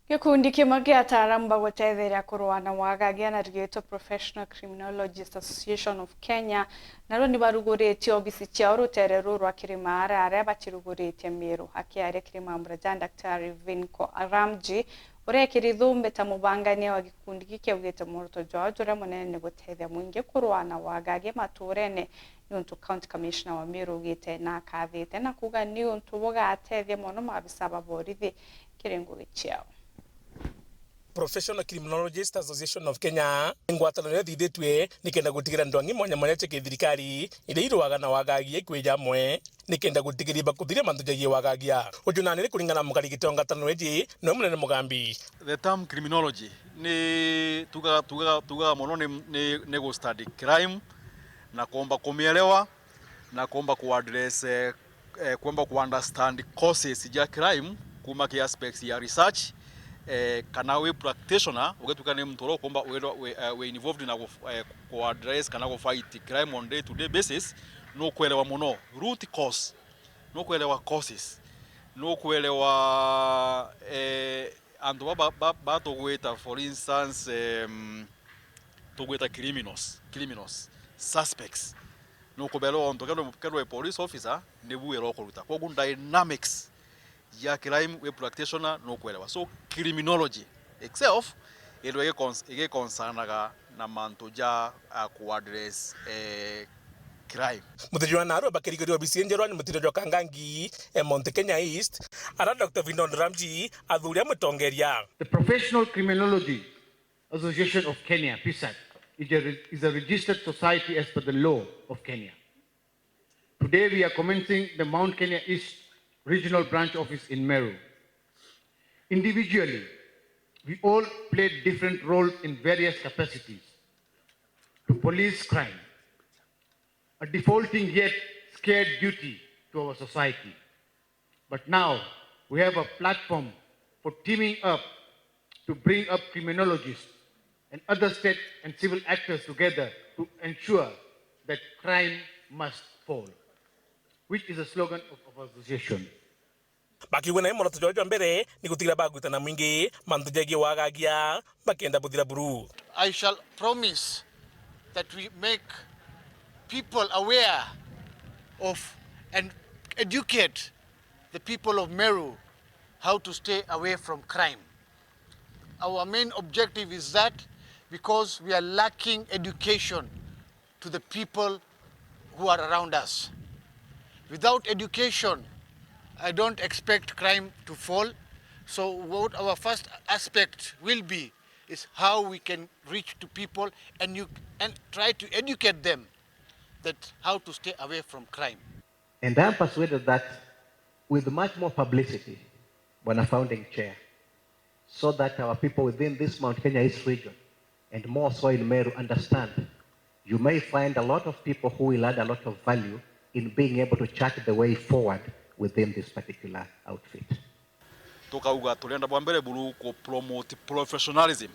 Gikundi kimwe gia ataaramu ba gutetheria kurua na wagagia na rigitwo Professional Criminologists Association of Kenya naro ni baruguritie obisi ciao rutere rurwa Kirimara aria batiruguritie Meru akiaria Kirimambura Jan Daktari Vinko Ramji urekiri thumbe ta mubangania wa gikundi giki augite Muruto George uria munene ni gutethia mwingi kurua na wagagia maturene ni untu County Commissioner wa Meru ugite na akathite na kuga ni untu bugatethia muno mabisa ba borithi kiringo gichiao. Professional Criminologists Association of Kenya ngwataniro thithitwe nikenda gutigira ndwangi mwanya mwanya cheke thirikari ire iruaga na wagagia kweja mwe nikenda gutigiria bakuthiria mantujagie wagagia ujunanire kuringana mukarigite ngwataniro eji no munene mugambi. The term criminology ni tuga muno ni go study crime na kuomba kumielewa na kuomba ku address kuomba ku understand causes ya crime kuma ki aspects ya research kana we practitioner ugetuka ni mtoro kwamba we involved na ku address kana ku fight crime on day to day basis no kuelewa muno root cause no kuelewa causes no kuelewa andu ba to gweta for instance to gweta criminals suspects no kubelo on to kero police officer ne buero kuruta kwa dynamics ya crime we practitioner no kuelewa. So criminology itself ige concerned na manto ja ku address crime. Muthiwa naro bakirigiro bisienjerwa ni mutiro Kangangi Mount Kenya East ara Dr. Vinod Ramji athuria mutongeria. The Professional Criminology Association of Kenya PSAC is a registered society as per the law of Kenya. Today we are commencing the Mount Kenya East Regional Branch Office in Meru. Individually, we all played different roles in various capacities to police crime, a defaulting yet scared duty to our society. But now we have a platform for teaming up to bring up criminologists and other state and civil actors together to ensure that crime must fall, which is a slogan of our association. Bakiwe na Muruto George mbere ni gutigira bagutana mwingi mantujagie wagagia bakenda buthira buru. I shall promise that we make people aware of and educate the people of Meru how to stay away from crime. Our main objective is that because we are lacking education to the people who are around us. Without education, I don't expect crime to fall. So what our first aspect will be is how we can reach to people and try to educate them that how to stay away from crime. And I'm persuaded that with much more publicity when a founding chair, so that our people within this Mount Kenya East region and more so in Meru understand, you may find a lot of people who will add a lot of value in being able to chart the way forward within this particular outfit. Tukauga tulienda bwambere buru ko promote professionalism,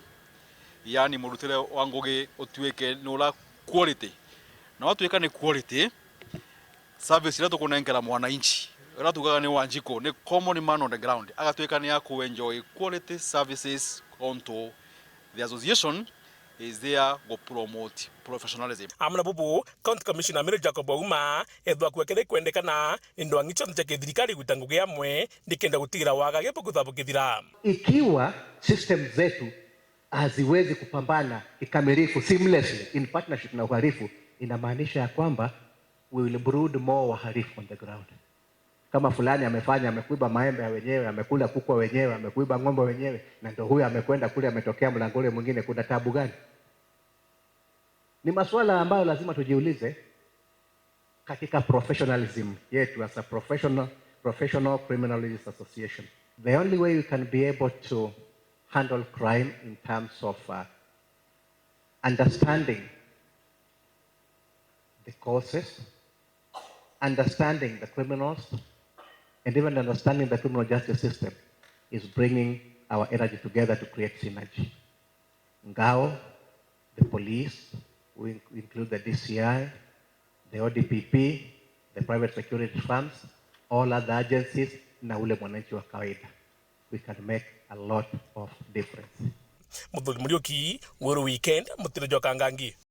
yani murutire wangoge otuweke nola quality na watu weka ni quality service ila tukunenkera mwananchi ila tukaga ni wanjiko ni common man on the ground agatuweka ni yako enjoy quality services onto the association is there go promote professionalism. Amna bubu County Commissioner Meru Jacob Ouma edwa kwekere kwendekana ndwangi chonde cha thirikari gutangugia mwe ndikenda gutigira wagagia bukuthabukithira. Ikiwa system zetu haziwezi kupambana kikamilifu seamlessly in partnership na uhalifu, inamaanisha ya kwamba we will brood more wahalifu on the ground. Kama fulani amefanya, amekuiba maembe ya wenyewe, amekula kuku wenyewe, amekuiba ng'ombe wenyewe, na ndio huyo amekwenda kule ametokea mlangoni mwingine, kuna tabu gani? Ni masuala ambayo lazima tujiulize katika professionalism yetu as a professional criminologists association. The only way we can be able to handle crime in terms of understanding the causes, understanding the criminals, and even understanding the criminal justice system is bringing our energy together to create synergy. Ngao, the police, we include the DCI, the ODPP, the private security firms, all other agencies, na ule mwananchi wa kawaida. we can make a lot of difference. Muthuri Muriuki, Guru Weekend, Mutiro Jokangangi.